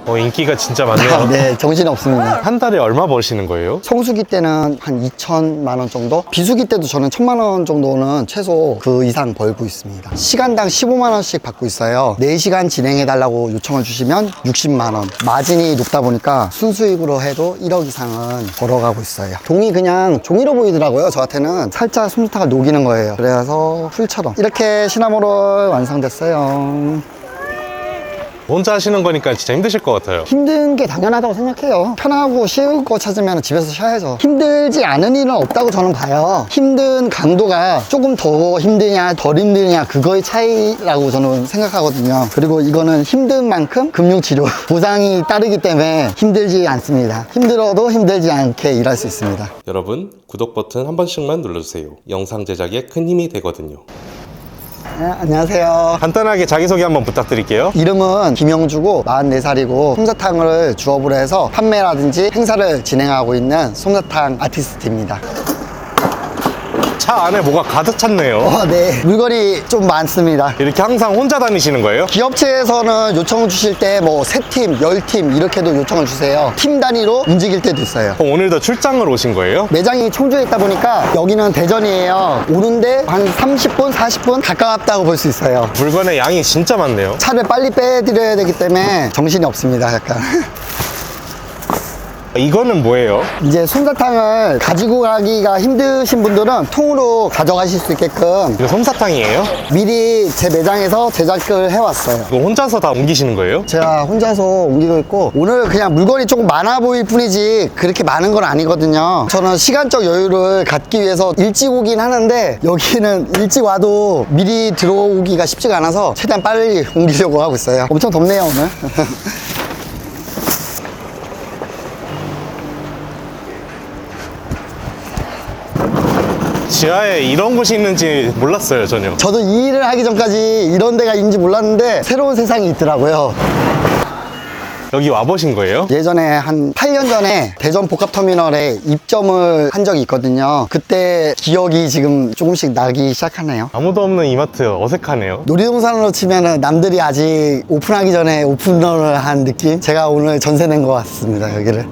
인기가 진짜 많네요. 네, 정신이 없습니다. 한 달에 얼마 버시는 거예요? 성수기 때는 한 2천만 원 정도? 비수기 때도 저는 1,000만 원 정도는 최소 그 이상 벌고 있습니다. 시간당 15만 원씩 받고 있어요. 4시간 진행해달라고 요청을 주시면 60만 원. 마진이 높다 보니까 순수익으로 해도 1억 이상은 벌어가고 있어요. 종이 그냥 종이로 보이더라고요. 저한테는 살짝 솜사탕을 녹이는 거예요. 그래서 풀처럼 이렇게 시나모롤 완성됐어요. 혼자 하시는 거니까 진짜 힘드실 것 같아요. 힘든 게 당연하다고 생각해요. 편하고 쉬울 거 찾으면 집에서 쉬어야죠. 힘들지 않은 일은 없다고 저는 봐요. 힘든 강도가 조금 더 힘드냐 덜 힘드냐 그거의 차이라고 저는 생각하거든요. 그리고 이거는 힘든 만큼 금융치료 보상이 따르기 때문에 힘들지 않습니다. 힘들어도 힘들지 않게 일할 수 있습니다. 여러분, 구독 버튼 한 번씩만 눌러주세요. 영상 제작에 큰 힘이 되거든요. 네, 안녕하세요. 간단하게 자기소개 한번 부탁드릴게요. 이름은 김영주고 44살이고 솜사탕을 주업으로 해서 판매라든지 행사를 진행하고 있는 솜사탕 아티스트입니다. 차 안에 뭐가 가득 찼네요. 네, 물건이 좀 많습니다. 이렇게 항상 혼자 다니시는 거예요? 기업체에서는 요청을 주실 때 뭐 3팀, 10팀 이렇게도 요청을 주세요. 팀 단위로 움직일 때도 있어요. 오늘도 출장을 오신 거예요? 매장이 청주에 있다 보니까 여기는 대전이에요. 오는데 한 30분, 40분 가깝다고 볼 수 있어요. 물건의 양이 진짜 많네요. 차를 빨리 빼드려야 되기 때문에 정신이 없습니다, 약간. 이거는 뭐예요? 이제 솜사탕을 가지고 가기가 힘드신 분들은 통으로 가져가실 수 있게끔 이거 솜사탕이에요? 미리 제 매장에서 제작을 해왔어요. 이거 혼자서 다 옮기시는 거예요? 제가 혼자서 옮기고 있고 오늘 그냥 물건이 조금 많아 보일 뿐이지 그렇게 많은 건 아니거든요. 저는 시간적 여유를 갖기 위해서 일찍 오긴 하는데 여기는 일찍 와도 미리 들어오기가 쉽지가 않아서 최대한 빨리 옮기려고 하고 있어요. 엄청 덥네요 오늘. 지하에 이런 곳이 있는지 몰랐어요, 전혀. 저도 이 일을 하기 전까지 이런 데가 있는지 몰랐는데 새로운 세상이 있더라고요. 여기 와보신 거예요? 예전에 한 8년 전에 대전 복합터미널에 입점을 한 적이 있거든요. 그때 기억이 지금 조금씩 나기 시작하네요. 아무도 없는 이마트 어색하네요. 놀이동산으로 치면은 남들이 아직 오픈하기 전에 오픈런을 한 느낌? 제가 오늘 전세 낸 것 같습니다, 여기를.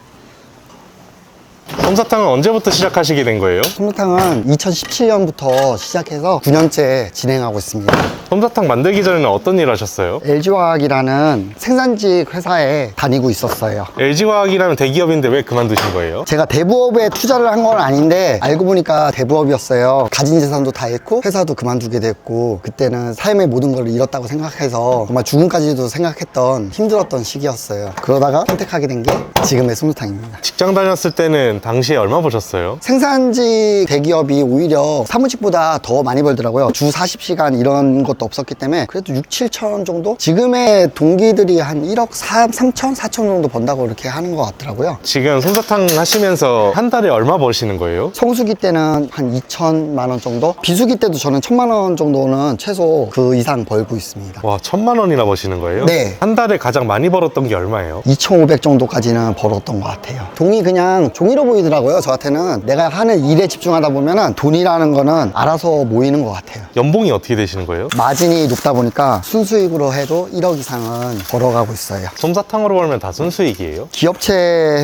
솜사탕은 언제부터 시작하시게 된 거예요? 솜사탕은 2017년부터 시작해서 9년째 진행하고 있습니다. 솜사탕 만들기 전에는 어떤 일 하셨어요? LG화학이라는 생산직 회사에 다니고 있었어요. LG화학이라는 대기업인데 왜 그만두신 거예요? 제가 대부업에 투자를 한 건 아닌데 알고 보니까 대부업이었어요. 가진 재산도 다 잃고 회사도 그만두게 됐고 그때는 삶의 모든 걸 잃었다고 생각해서 정말 죽음까지도 생각했던 힘들었던 시기였어요. 그러다가 선택하게 된 게 지금의 솜사탕입니다. 직장 다녔을 때는 당시에 얼마 버셨어요? 생산직 대기업이 오히려 사무직보다 더 많이 벌더라고요. 주 40시간 이런 것도 없었기 때문에 그래도 6, 7천 정도? 지금의 동기들이 한 1억 3천, 4천 정도 번다고 이렇게 하는 것 같더라고요. 지금 솜사탕 하시면서 한 달에 얼마 버시는 거예요? 성수기 때는 한 2천만 원 정도? 비수기 때도 저는 1,000만 원 정도는 최소 그 이상 벌고 있습니다. 와, 1,000만 원이나 버시는 거예요? 네. 한 달에 가장 많이 벌었던 게 얼마예요? 2,500 정도까지는 벌었던 것 같아요. 돈이 그냥 종이로 보이더라고요. 저한테는 내가 하는 일에 집중하다 보면은 돈이라는 거는 알아서 모이는 것 같아요. 연봉이 어떻게 되시는 거예요? 마진이 높다 보니까 순수익으로 해도 1억 이상은 벌어가고 있어요. 솜사탕으로 벌면 다 순수익이에요? 기업체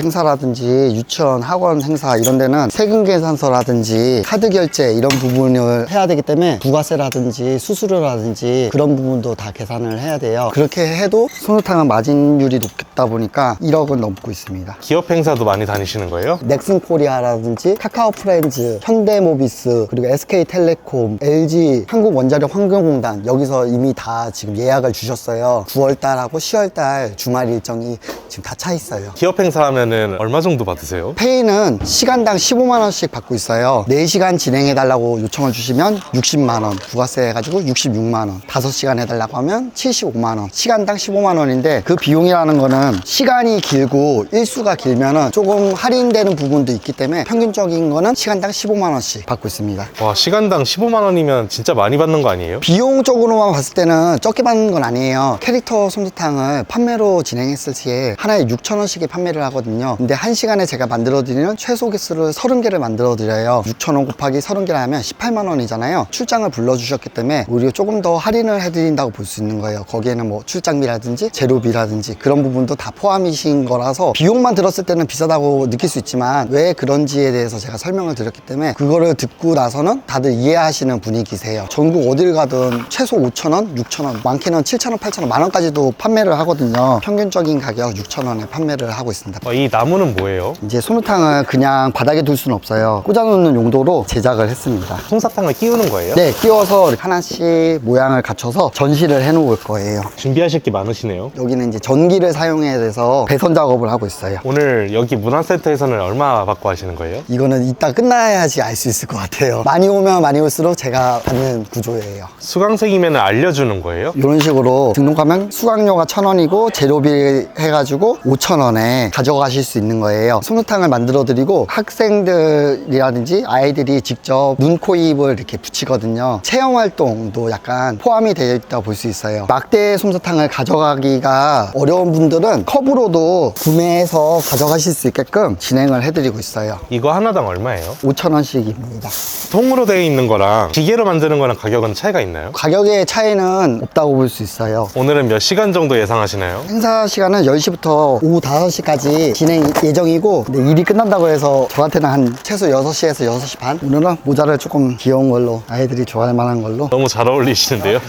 행사라든지 유치원, 학원 행사 이런 데는 세금 계산서라든지 카드 결제 이런 부분을 해야 되기 때문에 부가세라든지 수수료라든지 그런 부분도 다 계산을 해야 돼요. 그렇게 해도 솜사탕은 마진율이 높다 보니까 1억은 넘고 있습니다. 기업 행사도 많이 다니시는 거예요? 넥슨코리아라든지 카카오프렌즈, 현대모비스, 그리고 SK텔레콤, LG, 한국원자력환경공단 여기서 이미 다 지금 예약을 주셨어요. 9월달하고 10월달 주말 일정이 지금 다 차 있어요. 기업 행사 하면은 얼마 정도 받으세요? 페이는 시간당 15만 원씩 받고 있어요. 4시간 진행해달라고 요청을 주시면 60만 원, 부가세 해가지고 66만 원, 5시간 해달라고 하면 75만 원, 시간당 15만 원인데 그 비용이라는 거는 시간이 길고 일수가 길면은 조금 할인되는 부분도 있기 때문에 평균적인 거는 시간당 15만 원씩 받고 있습니다. 와, 시간당 15만 원이면 진짜 많이 받는 거 아니에요? 비용 비용적으로만 봤을 때는 적게 받는 건 아니에요. 캐릭터 솜사탕을 판매로 진행했을 시에 하나에 6,000원씩에 판매를 하거든요. 근데 1시간에 제가 만들어드리는 최소 개수를 30개를 만들어드려요. 6,000원 곱하기 30개를 하면 18만 원이잖아요. 출장을 불러주셨기 때문에 오히려 조금 더 할인을 해드린다고 볼 수 있는 거예요. 거기에는 뭐 출장비라든지 재료비라든지 그런 부분도 다 포함이신 거라서 비용만 들었을 때는 비싸다고 느낄 수 있지만 왜 그런지에 대해서 제가 설명을 드렸기 때문에 그거를 듣고 나서는 다들 이해하시는 분위기세요. 전국 어딜 가든 최소 5,000원, 6,000원, 많게는 7,000원, 8,000원, 만원까지도 판매를 하거든요. 평균적인 가격 6,000원에 판매를 하고 있습니다. 이 나무는 뭐예요? 이제 솜사탕을 그냥 바닥에 둘 수는 없어요. 꽂아놓는 용도로 제작을 했습니다. 솜사탕을 끼우는 거예요? 네, 끼워서 하나씩 모양을 갖춰서 전시를 해놓을 거예요. 준비하실 게 많으시네요. 여기는 이제 전기를 사용해야 돼서 배선 작업을 하고 있어요. 오늘 여기 문화센터에서는 얼마 받고 하시는 거예요? 이거는 이따 끝나야지 알 수 있을 것 같아요. 많이 오면 많이 올수록 제가 받는 구조예요. 수강생이면 알려주는 거예요? 이런 식으로 등록하면 수강료가 1,000원이고 재료비 해가지고 5,000원에 가져가실 수 있는 거예요. 솜사탕을 만들어 드리고 학생들이라든지 아이들이 직접 눈, 코, 입을 이렇게 붙이거든요. 체험 활동도 약간 포함이 되어 있다고 볼 수 있어요. 막대 솜사탕을 가져가기가 어려운 분들은 컵으로도 구매해서 가져가실 수 있게끔 진행을 해드리고 있어요. 이거 하나당 얼마예요? 5,000원씩입니다. 통으로 되어 있는 거랑 기계로 만드는 거랑 가격은 차이가 있나요? 가격의 차이는 없다고 볼 수 있어요. 오늘은 몇 시간 정도 예상하시나요? 행사 시간은 10시부터 오후 5시까지 진행 예정이고 근데 일이 끝난다고 해서 저한테는 한 최소 6시에서 6시 반? 오늘은 모자를 조금 귀여운 걸로 아이들이 좋아할 만한 걸로 너무 잘 어울리시는데요?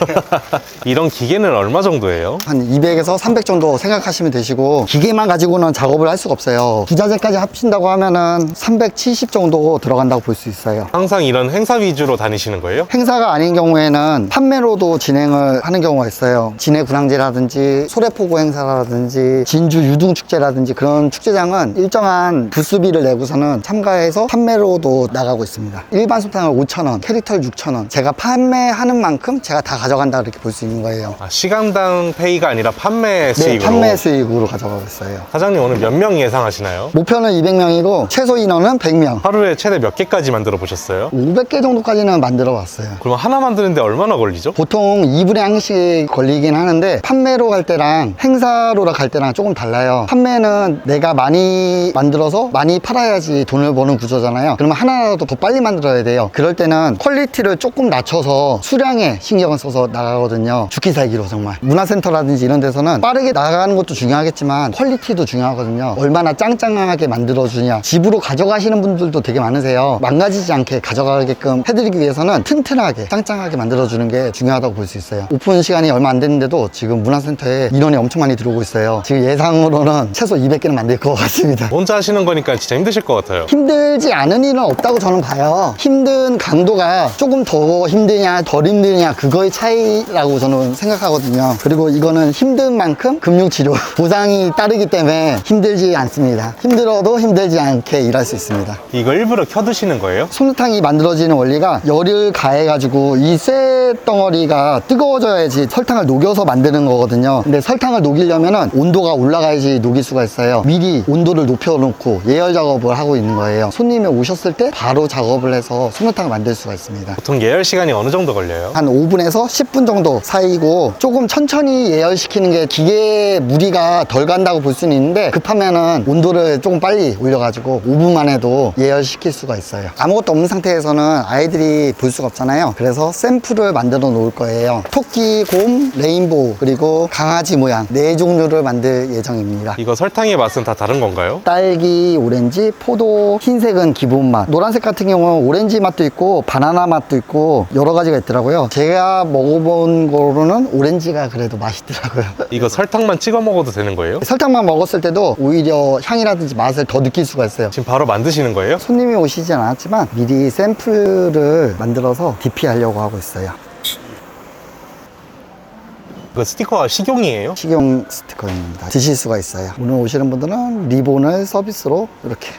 이런 기계는 얼마 정도예요? 한 200에서 300 정도 생각하시면 되시고 기계만 가지고는 작업을 할 수가 없어요. 부자재까지 합친다고 하면은 370 정도 들어간다고 볼 수 있어요. 항상 이런 행사 위주로 다니시는 거예요? 행사가 아닌 경우에는 판매로도 진행을 하는 경우가 있어요. 진해 군항제라든지 소래포구 행사라든지 진주 유등축제라든지 그런 축제장은 일정한 부스비를 내고서는 참가해서 판매로도 나가고 있습니다. 일반 솜사탕을 5,000원, 캐릭터를 6,000원 제가 판매하는 만큼 제가 다 가져간다 이렇게 볼 수 있는 거예요. 시간당 페이가 아니라 판매 네, 수익으로? 판매 수익으로 가져가고 있어요. 사장님 오늘 몇 명 예상하시나요? 목표는 200명이고 최소 인원은 100명. 하루에 최대 몇 개까지 만들어 보셨어요? 500개 정도까지는 만들어 왔어요. 그럼 하나 만드는데 얼마나 걸리죠? 보통 2분의 1씩 걸리긴 하는데 판매로 갈 때랑 행사로 갈 때랑 조금 달라요. 판매는 내가 많이 만들어서 많이 팔아야지 돈을 버는 구조잖아요. 그러면 하나라도 더 빨리 만들어야 돼요. 그럴 때는 퀄리티를 조금 낮춰서 수량에 신경을 써서 나가거든요. 죽기 살기로 정말. 문화센터라든지 이런 데서는 빠르게 나가는 것도 중요하겠지만 퀄리티도 중요하거든요. 얼마나 짱짱하게 만들어주냐. 집으로 가져가시는 분들도 되게 많으세요. 망가지지 않게 가져가게끔 해드리기 위해서는 튼튼하게 짱짱하게 만들어주는 게 중요하다고 볼 수 있어요. 오픈 시간이 얼마 안 됐는데도 지금 문화센터에 인원이 엄청 많이 들어오고 있어요. 지금 예상으로는 최소 200개는 만들 것 같습니다. 혼자 하시는 거니까 진짜 힘드실 것 같아요. 힘들지 않은 일은 없다고 저는 봐요. 힘든 강도가 조금 더 힘드냐 덜 힘드냐 그거의 차이라고 저는 생각하거든요. 그리고 이거는 힘든 만큼 금융치료 보상이 따르기 때문에 힘들지 않습니다. 힘들어도 힘들지 않게 일할 수 있습니다. 이거 일부러 켜두시는 거예요? 솜사탕이 만들어지는 원리가 열을 가해가지고 이 쇠 덩어리가 뜨거워져야지 설탕을 녹여서 만드는 거거든요. 근데 설탕을 녹이려면 온도가 올라가야지 녹일 수가 있어요. 미리 온도를 높여놓고 예열 작업을 하고 있는 거예요. 손님이 오셨을 때 바로 작업을 해서 솜사탕을 만들 수가 있습니다. 보통 예열 시간이 어느 정도 걸려요? 한 5분에서 10분 정도 사이고 조금 천천히 예열시키는 게 기계에 무리가 덜 간다고 볼 수는 있는데 급하면은 온도를 조금 빨리 올려가지고 5분만 해도 예열시킬 수가 있어요. 아무것도 없는 상태에서는 아이들이 볼 수가 없잖아요. 그래서 샘플을 만들어 놓을 거예요. 토끼, 곰, 레인보우 그리고 강아지 모양 4종류를 만들 예정입니다. 이거 설탕의 맛은 다 다른 건가요? 딸기, 오렌지, 포도, 흰색은 기본 맛. 노란색 같은 경우는 오렌지 맛도 있고 바나나 맛도 있고 여러 가지가 있더라고요. 제가 먹어본 거로는 오렌지가 그래도 맛있더라고요. 이거 설탕만 찍어 먹어도 되는 거예요? 설탕만 먹었을 때도 오히려 향이라든지 맛을 더 느낄 수가 있어요. 지금 바로 만드시는 거예요? 손님이 오시진 않았지만 미리 샘플을 만들어서 DP하려고 하고 있어요. 이거 스티커가 식용이에요? 식용 스티커입니다. 드실 수가 있어요. 오늘 오시는 분들은 리본을 서비스로 이렇게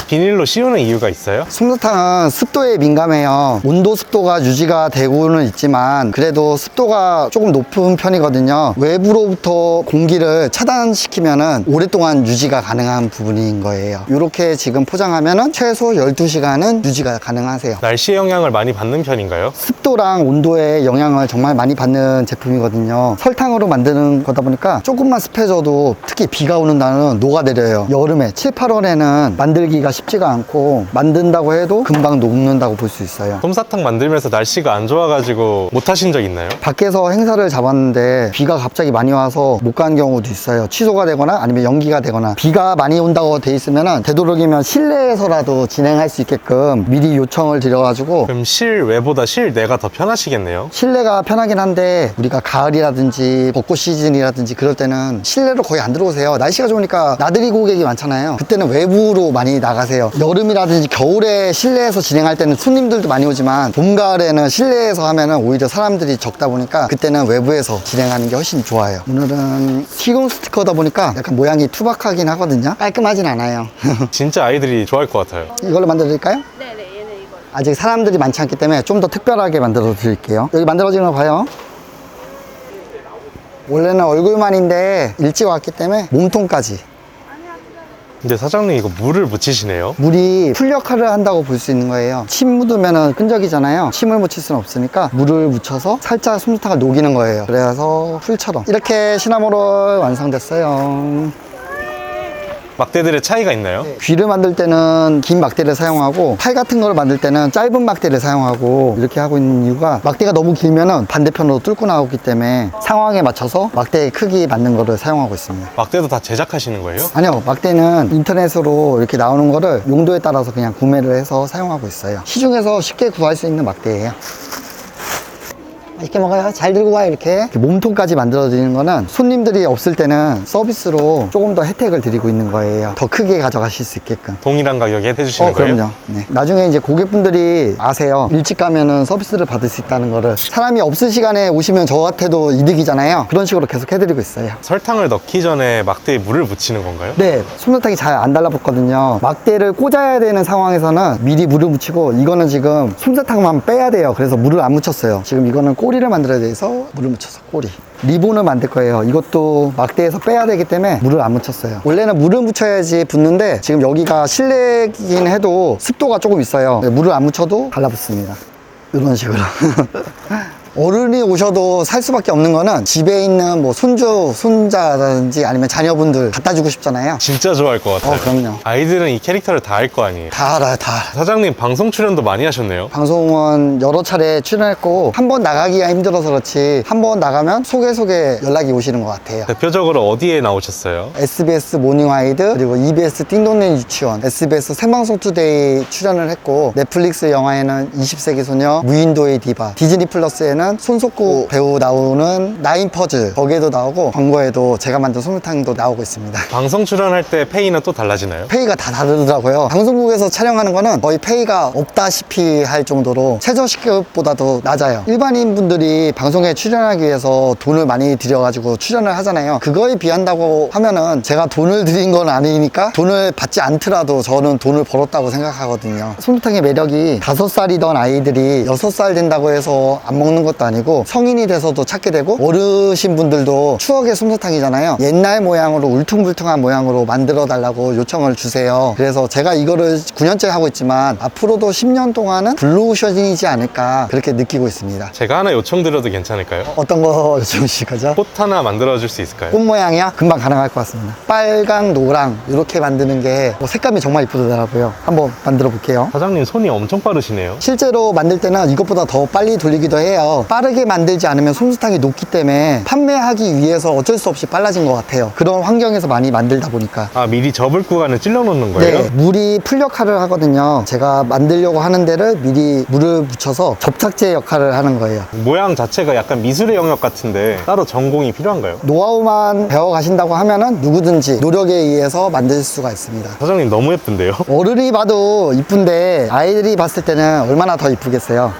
비닐로 씌우는 이유가 있어요? 솜사탕은 습도에 민감해요. 온도 습도가 유지가 되고는 있지만 그래도 습도가 조금 높은 편이거든요. 외부로부터 공기를 차단시키면은 오랫동안 유지가 가능한 부분인 거예요. 이렇게 지금 포장하면은 최소 12시간은 유지가 가능하세요. 날씨의 영향을 많이 받는 편인가요? 습도랑 온도의 영향을 정말 많이 받는 제품이거든요. 설탕으로 만드는 거다 보니까 조금만 습해져도 특히 비가 오는 날은 녹아내려요. 여름에 7, 8월에는 만들기가 쉽지가 않고 만든다고 해도 금방 녹는다고 볼 수 있어요. 솜사탕 만들면서 날씨가 안 좋아가지고 못 하신 적 있나요? 밖에서 행사를 잡았는데 비가 갑자기 많이 와서 못 간 경우도 있어요. 취소가 되거나 아니면 연기가 되거나 비가 많이 온다고 돼 있으면 되도록이면 실내에서라도 진행할 수 있게끔 미리 요청을 드려가지고 그럼 실외보다 실내가 더 편하시겠네요? 실내가 편하긴 한데 우리가 가을이라든지 벚꽃 시즌이라든지 그럴 때는 실내로 거의 안 들어오세요. 날씨가 좋으니까 나들이 고객이 많잖아요. 그때는 외부로 많이 나가세요. 여름이라든지 겨울에 실내에서 진행할 때는 손님들도 많이 오지만 봄, 가을에는 실내에서 하면은 오히려 사람들이 적다 보니까 그때는 외부에서 진행하는 게 훨씬 좋아요. 오늘은 티공 스티커다 보니까 약간 모양이 투박하긴 하거든요. 깔끔하진 않아요. 진짜 아이들이 좋아할 것 같아요. 이걸로 만들어 드릴까요? 네네, 얘는 이거. 아직 사람들이 많지 않기 때문에 좀 더 특별하게 만들어 드릴게요. 여기 만들어지는 거 봐요. 원래는 얼굴만인데 일찍 왔기 때문에 몸통까지. 근데 사장님 이거 물을 묻히시네요? 물이 풀 역할을 한다고 볼 수 있는 거예요. 침 묻으면 끈적이잖아요. 침을 묻힐 수는 없으니까 물을 묻혀서 살짝 솜사탕을 녹이는 거예요. 그래서 풀처럼 이렇게 시나모롤 완성됐어요. 막대들의 차이가 있나요? 귀를 만들 때는 긴 막대를 사용하고 팔 같은 거를 만들 때는 짧은 막대를 사용하고 이렇게 하고 있는 이유가 막대가 너무 길면은 반대편으로 뚫고 나오기 때문에 상황에 맞춰서 막대의 크기 맞는 거를 사용하고 있습니다. 막대도 다 제작하시는 거예요? 아니요, 막대는 인터넷으로 이렇게 나오는 거를 용도에 따라서 그냥 구매를 해서 사용하고 있어요. 시중에서 쉽게 구할 수 있는 막대예요. 맛있게 먹어요. 잘 들고 와요. 이렇게 몸통까지 만들어 드리는 거는 손님들이 없을 때는 서비스로 조금 더 혜택을 드리고 있는 거예요. 더 크게 가져가실 수 있게끔. 동일한 가격에 해주시는 거예요? 그럼요. 네. 나중에 이제 고객분들이 아세요. 일찍 가면은 서비스를 받을 수 있다는 거를. 사람이 없을 시간에 오시면 저한테도 이득이잖아요. 그런 식으로 계속 해드리고 있어요. 설탕을 넣기 전에 막대에 물을 묻히는 건가요? 네, 솜사탕이 잘 안 달라붙거든요. 막대를 꽂아야 되는 상황에서는 미리 물을 묻히고 이거는 지금 솜사탕만 빼야 돼요. 그래서 물을 안 묻혔어요. 지금 이거는 꼬리를 만들어야 돼서 물을 묻혀서 꼬리. 리본을 만들 거예요. 이것도 막대에서 빼야 되기 때문에 물을 안 묻혔어요. 원래는 물을 묻혀야지 붙는데 지금 여기가 실내긴 해도 습도가 조금 있어요. 물을 안 묻혀도 달라붙습니다. 이런 식으로. 어른이 오셔도 살 수밖에 없는 거는 집에 있는 뭐 손주, 손자라든지 아니면 자녀분들 갖다 주고 싶잖아요. 진짜 좋아할 것 같아요. 그럼요. 아이들은 이 캐릭터를 다 알 거 아니에요? 다 알아요, 다 알아요. 사장님 방송 출연도 많이 하셨네요? 방송은 여러 차례 출연했고 한 번 나가기가 힘들어서 그렇지 한 번 나가면 소개 연락이 오시는 것 같아요. 대표적으로 어디에 나오셨어요? SBS 모닝와이드 그리고 EBS 띵동댕 유치원 SBS 생방송 투데이 출연을 했고 넷플릭스 영화에는 20세기 소녀 무인도의 디바 디즈니 플러스에는 손석구 배우 나오는 나인 퍼즐 거기에도 나오고 광고에도 제가 만든 솜사탕도 나오고 있습니다. 방송 출연할 때 페이는 또 달라지나요? 페이가 다 다르더라고요. 방송국에서 촬영하는 거는 거의 페이가 없다시피 할 정도로 최저시급보다도 낮아요. 일반인 분들이 방송에 출연하기 위해서 돈을 많이 들여가지고 출연을 하잖아요. 그거에 비한다고 하면은 제가 돈을 들인 건 아니니까 돈을 받지 않더라도 저는 돈을 벌었다고 생각하거든요. 솜사탕의 매력이 5살이던 아이들이 6살 된다고 해서 안 먹는 것도 아니고 성인이 돼서도 찾게 되고 어르신분들도 추억의 솜사탕이잖아요. 옛날 모양으로 울퉁불퉁한 모양으로 만들어 달라고 요청을 주세요. 그래서 제가 이거를 9년째 하고 있지만 앞으로도 10년 동안은 블루오션이지 않을까 그렇게 느끼고 있습니다. 제가 하나 요청드려도 괜찮을까요? 어떤 거 요청하실 거죠? 꽃 하나 만들어줄 수 있을까요? 꽃 모양이야? 금방 가능할 것 같습니다. 빨강, 노랑 이렇게 만드는 게 색감이 정말 이쁘더라고요. 한번 만들어 볼게요. 사장님 손이 엄청 빠르시네요. 실제로 만들 때는 이것보다 더 빨리 돌리기도 해요. 빠르게 만들지 않으면 솜사탕이 녹기 때문에 판매하기 위해서 어쩔 수 없이 빨라진 것 같아요. 그런 환경에서 많이 만들다 보니까. 아 미리 접을 구간을 찔러 놓는 거예요? 네, 물이 풀 역할을 하거든요. 제가 만들려고 하는 데를 미리 물을 묻혀서 접착제 역할을 하는 거예요. 모양 자체가 약간 미술의 영역 같은데 따로 전공이 필요한가요? 노하우만 배워가신다고 하면은 누구든지 노력에 의해서 만들 수가 있습니다. 사장님 너무 예쁜데요? 어른이 봐도 이쁜데 아이들이 봤을 때는 얼마나 더 이쁘겠어요.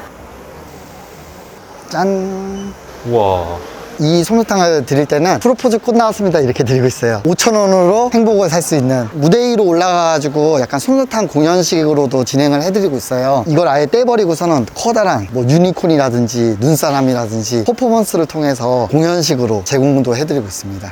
짠. 우와 이 솜사탕을 드릴 때는 프로포즈 꽃 나왔습니다 이렇게 드리고 있어요. 5,000원으로 행복을 살 수 있는 무대 위로 올라가가지고 약간 솜사탕 공연식으로도 진행을 해드리고 있어요. 이걸 아예 떼버리고서는 커다란 뭐 유니콘이라든지 눈사람이라든지 퍼포먼스를 통해서 공연식으로 제공도 해드리고 있습니다.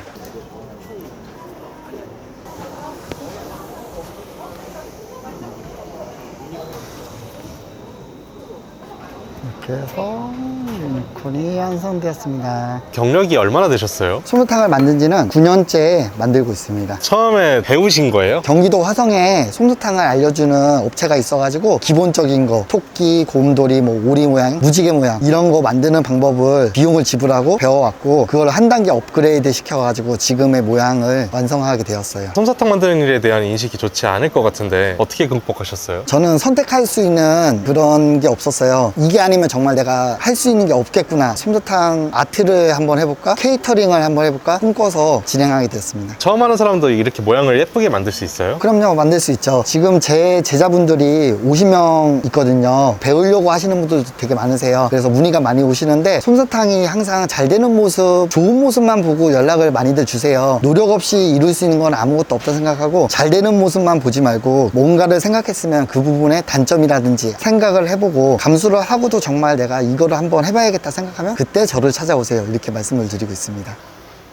이렇게 해서 유니콘이 완성되었습니다. 경력이 얼마나 되셨어요? 솜사탕을 만든 지는 9년째 만들고 있습니다. 처음에 배우신 거예요? 경기도 화성에 솜사탕을 알려주는 업체가 있어가지고 기본적인 거 토끼, 곰돌이, 뭐 오리 모양, 무지개 모양 이런 거 만드는 방법을 비용을 지불하고 배워왔고 그걸 한 단계 업그레이드 시켜가지고 지금의 모양을 완성하게 되었어요. 솜사탕 만드는 일에 대한 인식이 좋지 않을 것 같은데 어떻게 극복하셨어요? 저는 선택할 수 있는 그런 게 없었어요. 이게 아니면 정말 내가 할 수 있는 게 없겠구나. 솜사탕 아트를 한번 해볼까? 케이터링을 한번 해볼까? 꿈꿔서 진행하게 됐습니다. 처음 하는 사람도 이렇게 모양을 예쁘게 만들 수 있어요? 그럼요, 만들 수 있죠. 지금 제 제자분들이 50명 있거든요. 배우려고 하시는 분들도 되게 많으세요. 그래서 문의가 많이 오시는데 솜사탕이 항상 잘 되는 모습, 좋은 모습만 보고 연락을 많이들 주세요. 노력 없이 이룰 수 있는 건 아무것도 없다 생각하고 잘 되는 모습만 보지 말고 뭔가를 생각했으면 그 부분에 단점이라든지 생각을 해보고 감수를 하고도 정말 내가 이거를 한번 해봐야겠다 생각하면 그때 저를 찾아오세요. 이렇게 말씀을 드리고 있습니다.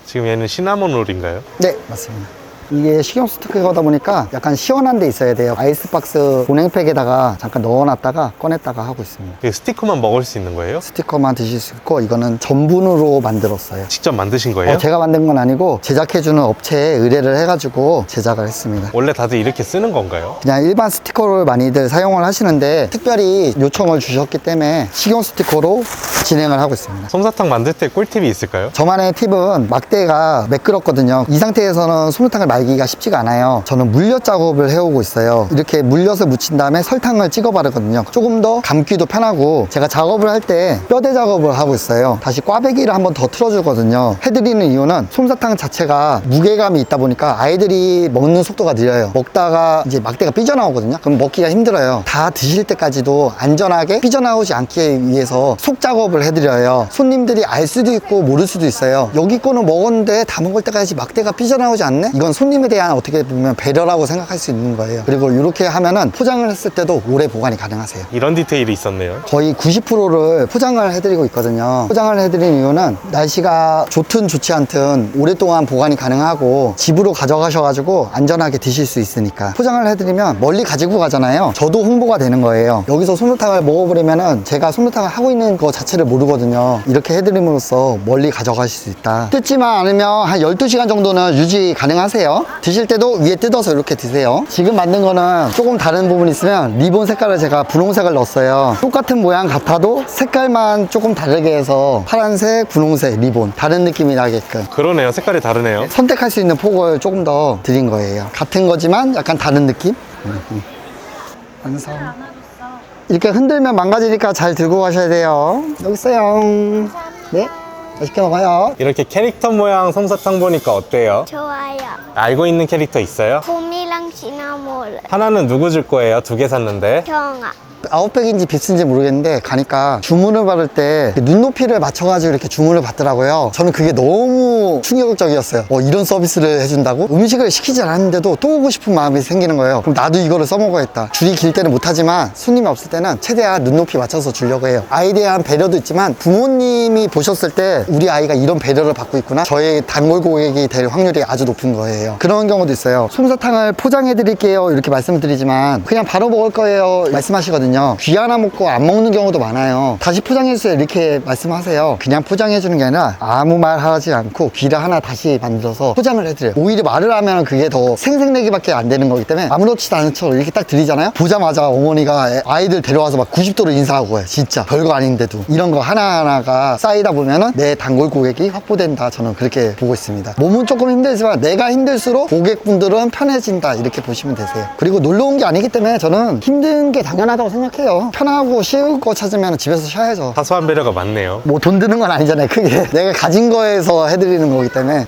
지금 얘는 시나몬 롤인가요? 네, 맞습니다. 이게 식용 스티커다 보니까 약간 시원한 데 있어야 돼요. 아이스박스 보냉팩에다가 잠깐 넣어놨다가 꺼냈다가 하고 있습니다. 이 스티커만 먹을 수 있는 거예요? 스티커만 드실 수 있고 이거는 전분으로 만들었어요. 직접 만드신 거예요? 제가 만든 건 아니고 제작해주는 업체에 의뢰를 해가지고 제작을 했습니다. 원래 다들 이렇게 쓰는 건가요? 그냥 일반 스티커를 많이들 사용을 하시는데 특별히 요청을 주셨기 때문에 식용 스티커로 진행을 하고 있습니다. 솜사탕 만들 때 꿀팁이 있을까요? 저만의 팁은 막대가 매끄럽거든요. 이 상태에서는 솜사탕을 말기가 쉽지가 않아요. 저는 물엿 작업을 해오고 있어요. 이렇게 물엿을 묻힌 다음에 설탕을 찍어 바르거든요. 조금 더 감기도 편하고 제가 작업을 할 때 뼈대 작업을 하고 있어요. 다시 꽈배기를 한번 더 틀어주거든요. 해드리는 이유는 솜사탕 자체가 무게감이 있다 보니까 아이들이 먹는 속도가 느려요. 먹다가 이제 막대가 삐져나오거든요. 그럼 먹기가 힘들어요. 다 드실 때까지도 안전하게 삐져나오지 않기 위해서 속 작업을 해드려요. 손님들이 알 수도 있고 모를 수도 있어요. 여기 거는 먹었는데 다 먹을 때까지 막대가 삐져나오지 않네? 이건 손님에 대한 어떻게 보면 배려라고 생각할 수 있는 거예요. 그리고 이렇게 하면은 포장을 했을 때도 오래 보관이 가능하세요. 이런 디테일이 있었네요. 거의 90%를 포장을 해드리고 있거든요. 포장을 해드린 이유는 날씨가 좋든 좋지 않든 오랫동안 보관이 가능하고 집으로 가져가셔가지고 안전하게 드실 수 있으니까 포장을 해드리면 멀리 가지고 가잖아요. 저도 홍보가 되는 거예요. 여기서 솜사탕을 먹어버리면은 제가 솜사탕을 하고 있는 거 자체를 모르거든요. 이렇게 해드림으로써 멀리 가져가실 수 있다. 뜯지만 않으면 한 12시간 정도는 유지 가능하세요. 드실 때도 위에 뜯어서 이렇게 드세요. 지금 만든 거는 조금 다른 부분이 있으면 리본 색깔을 제가 분홍색을 넣었어요. 똑같은 모양 같아도 색깔만 조금 다르게 해서 파란색, 분홍색 리본 다른 느낌이 나게끔 그러네요. 색깔이 다르네요. 선택할 수 있는 폭을 조금 더 드린 거예요. 같은 거지만 약간 다른 느낌? 완성. 이렇게 흔들면 망가지니까 잘 들고 가셔야 돼요. 여기 있어요. 네, 맛있게 먹어요. 이렇게 캐릭터 모양 솜사탕 보니까 어때요? 좋아요. 알고 있는 캐릭터 있어요? 봄이랑 시나몬. 하나는 누구 줄 거예요? 2개 샀는데. 경아. 아웃백인지 빕스인지 모르겠는데 가니까 주문을 받을 때 눈높이를 맞춰가지고 이렇게 주문을 받더라고요. 저는 그게 너무 충격적이었어요. 이런 서비스를 해준다고? 음식을 시키지 않았는데도 또 오고 싶은 마음이 생기는 거예요. 그럼 나도 이거를 써먹어야겠다. 줄이 길 때는 못하지만 손님이 없을 때는 최대한 눈높이 맞춰서 주려고 해요. 아이에 대한 배려도 있지만 부모님이 보셨을 때 우리 아이가 이런 배려를 받고 있구나. 저의 단골 고객이 될 확률이 아주 높은 거예요. 그런 경우도 있어요. 솜사탕을 포장해 드릴게요 이렇게 말씀을 드리지만 그냥 바로 먹을 거예요 말씀하시거든요. 귀 하나 먹고 안 먹는 경우도 많아요. 다시 포장해주세요 이렇게 말씀하세요. 그냥 포장해주는 게 아니라 아무 말 하지 않고 귀를 하나 다시 만들어서 포장을 해드려요. 오히려 말을 하면 그게 더 생색내기밖에 안 되는 거기 때문에 아무렇지도 않은 척 이렇게 딱 드리잖아요. 보자마자 어머니가 아이들 데려와서 막 90도로 인사하고 가요. 진짜 별거 아닌데도 이런 거 하나하나가 쌓이다 보면은 내 단골 고객이 확보된다. 저는 그렇게 보고 있습니다. 몸은 조금 힘들지만 내가 힘들수록 고객분들은 편해진다 이렇게 보시면 되세요. 그리고 놀러 온 게 아니기 때문에 저는 힘든 게 당연하다고 생각해요. 편하고 쉬울 거 찾으면 집에서 쉬어야죠. 사소한 배려가 많네요. 뭐 돈 드는 건 아니잖아요. 크게 내가 가진 거에서 해드리는 거기 때문에.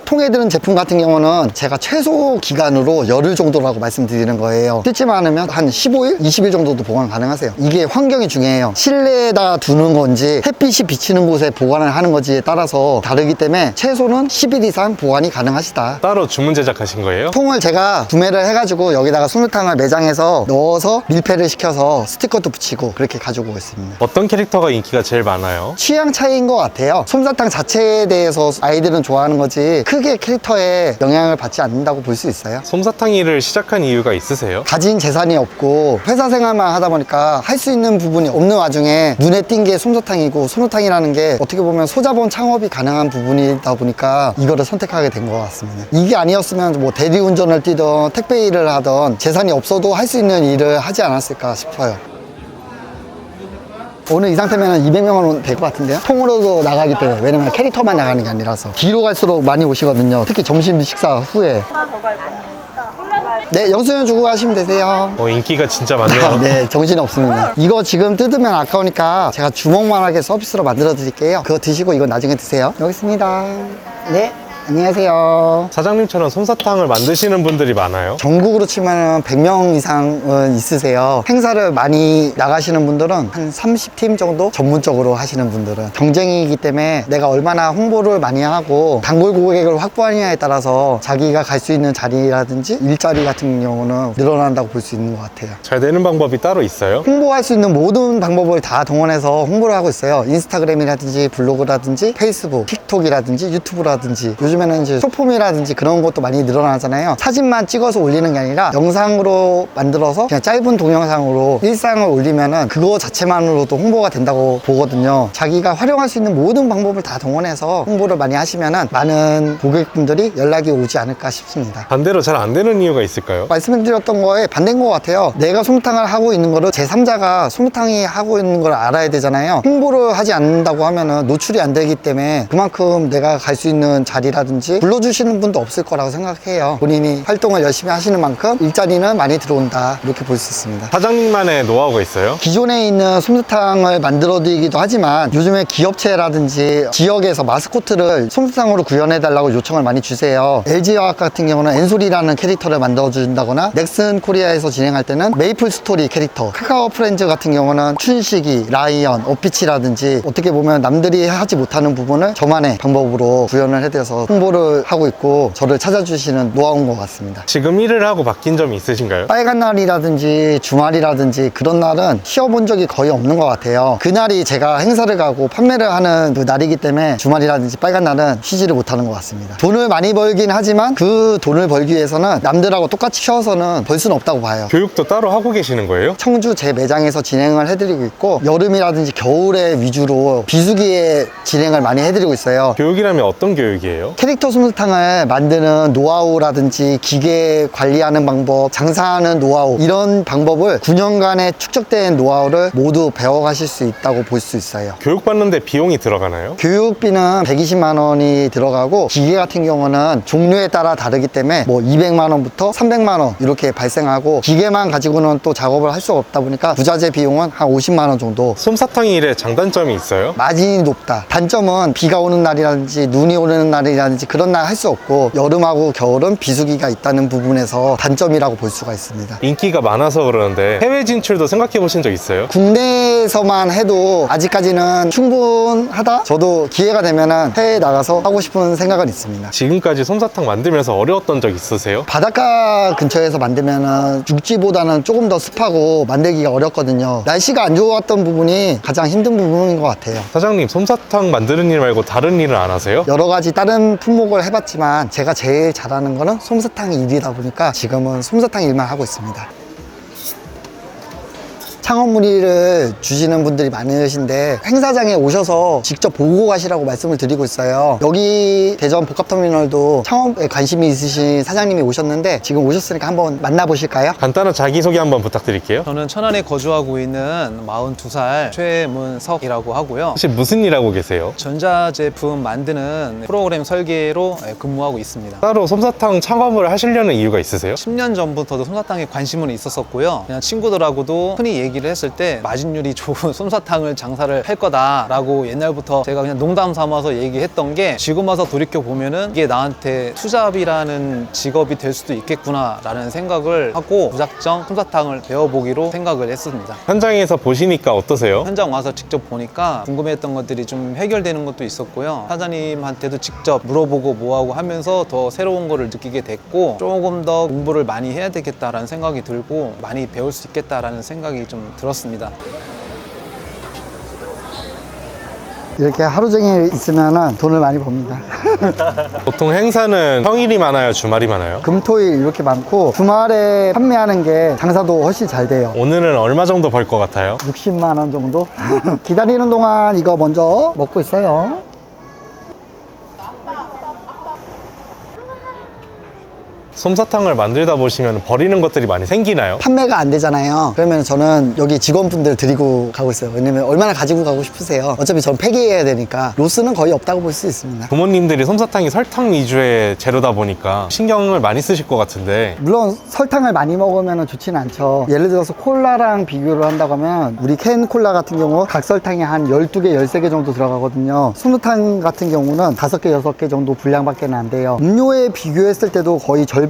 통에 드는 제품 같은 경우는 제가 최소 기간으로 열흘 정도라고 말씀드리는 거예요. 뜯지 않으면 한 15일, 20일 정도도 보관 가능하세요. 이게 환경이 중요해요. 실내에다 두는 건지 햇빛이 비치는 곳에 보관을 하는 건지에 따라서 다르기 때문에 최소는 10일 이상 보관이 가능하시다. 따로 주문 제작하신 거예요? 통을 제가 구매를 해가지고 여기다가 솜사탕을 매장에서 넣어서 밀폐를 시켜서 스티커도 붙이고 그렇게 가지고 있습니다. 어떤 캐릭터가 인기가 제일 많아요? 취향 차이인 것 같아요. 솜사탕 자체에 대해서 아이들은 좋아하는 거지 크게 캐릭터에 영향을 받지 않는다고 볼 수 있어요. 솜사탕이를 시작한 이유가 있으세요? 가진 재산이 없고 회사 생활만 하다 보니까 할 수 있는 부분이 없는 와중에 눈에 띈 게 솜사탕이고 솜사탕이라는 게 어떻게 보면 소자본 창업이 가능한 부분이다 보니까 이거를 선택하게 된 것 같습니다. 이게 아니었으면 뭐 대리운전을 뛰던 택배 일을 하던 재산이 없어도 할 수 있는 일을 하지 않았을까 싶어요. 오늘 이 상태면 200명 원 될 것 같은데요? 통으로도 나가기 때문에. 왜냐면 캐릭터만 나가는 게 아니라서. 뒤로 갈수록 많이 오시거든요. 특히 점심 식사 후에. 네, 영수증 주고 가시면 되세요. 인기가 진짜 많네요. 네, 정신 없습니다. 이거 지금 뜯으면 아까우니까 제가 주먹만하게 서비스로 만들어 드릴게요. 그거 드시고 이거 나중에 드세요. 여기 있습니다. 네. 안녕하세요. 사장님처럼 솜사탕을 만드시는 분들이 많아요? 전국으로 치면 100명 이상은 있으세요. 행사를 많이 나가시는 분들은 한 30팀 정도 전문적으로 하시는 분들은 경쟁이기 때문에 내가 얼마나 홍보를 많이 하고 단골 고객을 확보하느냐에 따라서 자기가 갈 수 있는 자리라든지 일자리 같은 경우는 늘어난다고 볼 수 있는 것 같아요. 잘 되는 방법이 따로 있어요? 홍보할 수 있는 모든 방법을 다 동원해서 홍보를 하고 있어요. 인스타그램이라든지 블로그라든지 페이스북, 틱톡이라든지 유튜브라든지 요즘에는 이제 쇼폼이라든지 그런 것도 많이 늘어나잖아요. 사진만 찍어서 올리는 게 아니라 영상으로 만들어서 그냥 짧은 동영상으로 일상을 올리면은 그거 자체만으로도 홍보가 된다고 보거든요. 자기가 활용할 수 있는 모든 방법을 다 동원해서 홍보를 많이 하시면은 많은 고객분들이 연락이 오지 않을까 싶습니다. 반대로 잘 안 되는 이유가 있을까요? 말씀드렸던 거에 반대인 것 같아요. 내가 솜사탕을 하고 있는 거를 제3자가 솜사탕이 하고 있는 걸 알아야 되잖아요. 홍보를 하지 않는다고 하면은 노출이 안 되기 때문에 그만큼 내가 갈 수 있는 자리라든지 불러주시는 분도 없을 거라고 생각해요. 본인이 활동을 열심히 하시는 만큼 일자리는 많이 들어온다 이렇게 볼 수 있습니다. 사장님만의 노하우가 있어요? 기존에 있는 솜사탕을 만들어 드리기도 하지만 요즘에 기업체라든지 지역에서 마스코트를 솜사탕으로 구현해 달라고 요청을 많이 주세요. LG화학 같은 경우는 엔솔이라는 캐릭터를 만들어 준다거나 넥슨 코리아에서 진행할 때는 메이플 스토리 캐릭터, 카카오 프렌즈 같은 경우는 춘식이, 라이언, 어피치라든지 어떻게 보면 남들이 하지 못하는 부분을 저만의 방법으로 구현을 해드려서 홍보를 하고 있고 저를 찾아주시는 노하우인 것 같습니다. 지금 일을 하고 바뀐 점이 있으신가요? 빨간 날이라든지 주말이라든지 그런 날은 쉬어본 적이 거의 없는 것 같아요. 그날이 제가 행사를 가고 판매를 하는 그 날이기 때문에 주말이라든지 빨간 날은 쉬지를 못하는 것 같습니다. 돈을 많이 벌긴 하지만 그 돈을 벌기 위해서는 남들하고 똑같이 쉬어서는 벌 수는 없다고 봐요. 교육도 따로 하고 계시는 거예요? 청주 제 매장에서 진행을 해드리고 있고 여름이라든지 겨울에 위주로 비수기에 진행을 많이 해드리고 있어요. 교육이라면 어떤 교육이에요? 캐릭터 솜사탕을 만드는 노하우라든지 기계 관리하는 방법, 장사하는 노하우 이런 방법을 9년간의 축적된 노하우를 모두 배워가실 수 있다고 볼 수 있어요. 교육받는데 비용이 들어가나요? 교육비는 120만 원이 들어가고 기계 같은 경우는 종류에 따라 다르기 때문에 뭐 200만 원부터 300만 원 이렇게 발생하고 기계만 가지고는 또 작업을 할 수 없다 보니까 부자재 비용은 한 50만 원 정도. 솜사탕 일에 장단점이 있어요? 마진이 높다. 단점은 비가 오는 날이라든지 눈이 오는 날이라든지 그런 날 할 수 없고 여름하고 겨울은 비수기가 있다는 부분에서 단점이라고 볼 수가 있습니다. 인기가 많아서 그러는데 해외 진출도 생각해 보신 적 있어요? 국내에서만 해도 아직까지는 충분하다? 저도 기회가 되면 해외에 나가서 하고 싶은 생각은 있습니다. 지금까지 솜사탕 만들면서 어려웠던 적 있으세요? 바닷가 근처에서 만들면 육지보다는 조금 더 습하고 만들기가 어렵거든요. 날씨가 안 좋았던 부분이 가장 힘든 부분인 것 같아요. 사장님, 솜사탕 만드는 일 말고 다른 일은 안 하세요? 여러 가지 다른 품목을 해봤지만 제가 제일 잘하는 거는 솜사탕 일이다 보니까 지금은 솜사탕 일만 하고 있습니다. 창업 문의를 주시는 분들이 많으신데 행사장에 오셔서 직접 보고 가시라고 말씀을 드리고 있어요. 여기 대전 복합터미널도 창업에 관심이 있으신 사장님이 오셨는데 지금 오셨으니까 한번 만나보실까요? 간단한 자기소개 한번 부탁드릴게요. 저는 천안에 거주하고 있는 42살 최문석이라고 하고요. 혹시 무슨 일 하고 계세요? 전자제품 만드는 프로그램 설계로 근무하고 있습니다. 따로 솜사탕 창업을 하시려는 이유가 있으세요? 10년 전부터도 솜사탕에 관심은 있었었고요. 그냥 친구들하고도 흔히 얘기하는 얘기를 했을 때 마진율이 좋은 솜사탕을 장사를 할 거다라고 옛날부터 제가 그냥 농담 삼아서 얘기했던 게 지금 와서 돌이켜 보면은 이게 나한테 투잡이라는 직업이 될 수도 있겠구나라는 생각을 하고 무작정 솜사탕을 배워보기로 생각을 했습니다. 현장에서 보시니까 어떠세요? 현장 와서 직접 보니까 궁금했던 것들이 좀 해결되는 것도 있었고요. 사장님한테도 직접 물어보고 뭐하고 하면서 더 새로운 거를 느끼게 됐고 조금 더 공부를 많이 해야 되겠다라는 생각이 들고 많이 배울 수 있겠다라는 생각이 좀 들었습니다. 이렇게 하루 종일 있으면 돈을 많이 법니다. 보통 행사는 평일이 많아요? 주말이 많아요? 금토일 이렇게 많고 주말에 판매하는 게 장사도 훨씬 잘 돼요. 오늘은 얼마 정도 벌 것 같아요? 60만 원 정도? 기다리는 동안 이거 먼저 먹고 있어요. 솜사탕을 만들다 보시면 버리는 것들이 많이 생기나요? 판매가 안 되잖아요. 그러면 저는 여기 직원분들 드리고 가고 있어요. 왜냐면 얼마나 가지고 가고 싶으세요? 어차피 전 폐기해야 되니까 로스는 거의 없다고 볼 수 있습니다. 부모님들이 솜사탕이 설탕 위주의 재료다 보니까 신경을 많이 쓰실 것 같은데 물론 설탕을 많이 먹으면 좋지는 않죠. 예를 들어서 콜라랑 비교를 한다고 하면 우리 캔 콜라 같은 경우 각설탕이 한 12개, 13개 정도 들어가거든요. 솜사탕 같은 경우는 5개, 6개 정도 분량밖에 안 돼요. 음료에 비교했을 때도 거의 절반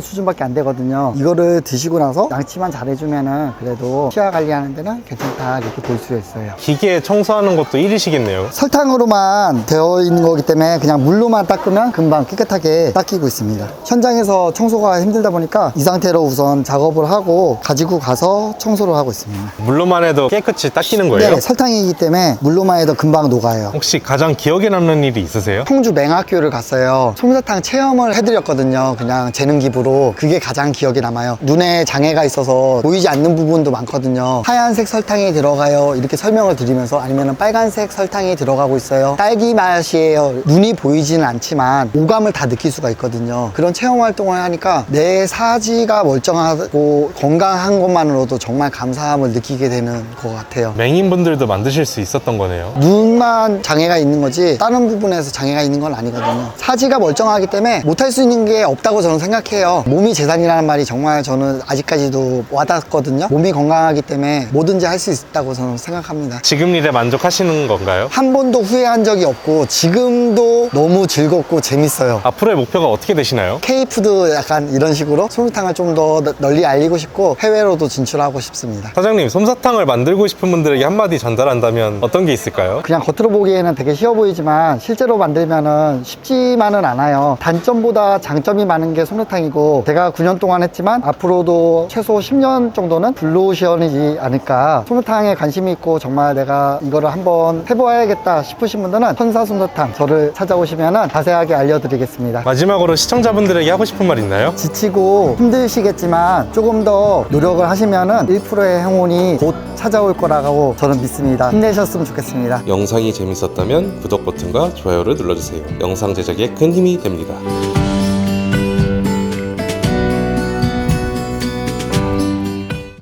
수준밖에 안 되거든요. 이거를 드시고 나서 양치만 잘해주면은 그래도 치아 관리하는 데는 괜찮다 이렇게 볼 수 있어요. 기계 청소하는 것도 일이시겠네요. 설탕으로만 되어 있는 거기 때문에 그냥 물로만 닦으면 금방 깨끗하게 닦이고 있습니다. 현장에서 청소가 힘들다 보니까 이 상태로 우선 작업을 하고 가지고 가서 청소를 하고 있습니다. 물로만 해도 깨끗이 닦이는 거예요? 네, 설탕이기 때문에 물로만 해도 금방 녹아요. 혹시 가장 기억에 남는 일이 있으세요? 청주 맹학교를 갔어요. 솜사탕 체험을 해드렸거든요. 그냥 재능 기부로. 그게 가장 기억에 남아요. 눈에 장애가 있어서 보이지 않는 부분도 많거든요. 하얀색 설탕이 들어가요 이렇게 설명을 드리면서 아니면 빨간색 설탕이 들어가고 있어요. 딸기 맛이에요. 눈이 보이지는 않지만 오감을 다 느낄 수가 있거든요. 그런 체험 활동을 하니까 내 사지가 멀쩡하고 건강한 것만으로도 정말 감사함을 느끼게 되는 것 같아요. 맹인분들도 만드실 수 있었던 거네요. 눈만 장애가 있는 거지 다른 부분에서 장애가 있는 건 아니거든요. 사지가 멀쩡하기 때문에 못할 수 있는 게 없다고 저는 생각해요. 몸이 재산이라는 말이 정말 저는 아직까지도 와닿거든요. 몸이 건강하기 때문에 뭐든지 할 수 있다고 저는 생각합니다. 지금 일에 만족하시는 건가요? 한 번도 후회한 적이 없고 지금도 너무 즐겁고 재밌어요. 앞으로의 목표가 어떻게 되시나요? K푸드 약간 이런 식으로 솜사탕을 좀 더 널리 알리고 싶고 해외로도 진출하고 싶습니다. 사장님, 솜사탕을 만들고 싶은 분들에게 한마디 전달한다면 어떤 게 있을까요? 그냥 겉으로 보기에는 되게 쉬워 보이지만 실제로 만들면은 쉽지만은 않아요. 단점보다 장점이 많은 게 솜사탕이고 제가 9년 동안 했지만 앞으로도 최소 10년 정도는 블루오션이지 않을까. 솜사탕에 관심이 있고 정말 내가 이거를 한번 해봐야겠다 싶으신 분들은 천사 솜사탕 저를 찾아오시면은 자세하게 알려드리겠습니다. 마지막으로 시청자분들에게 하고 싶은 말 있나요? 지치고 힘드시겠지만 조금 더 노력을 하시면은 1%의 행운이 곧 찾아올 거라고 저는 믿습니다. 힘내셨으면 좋겠습니다. 영상이 재밌었다면 구독 버튼과 좋아요를 눌러주세요. 영상 제작에 큰 힘이 됩니다.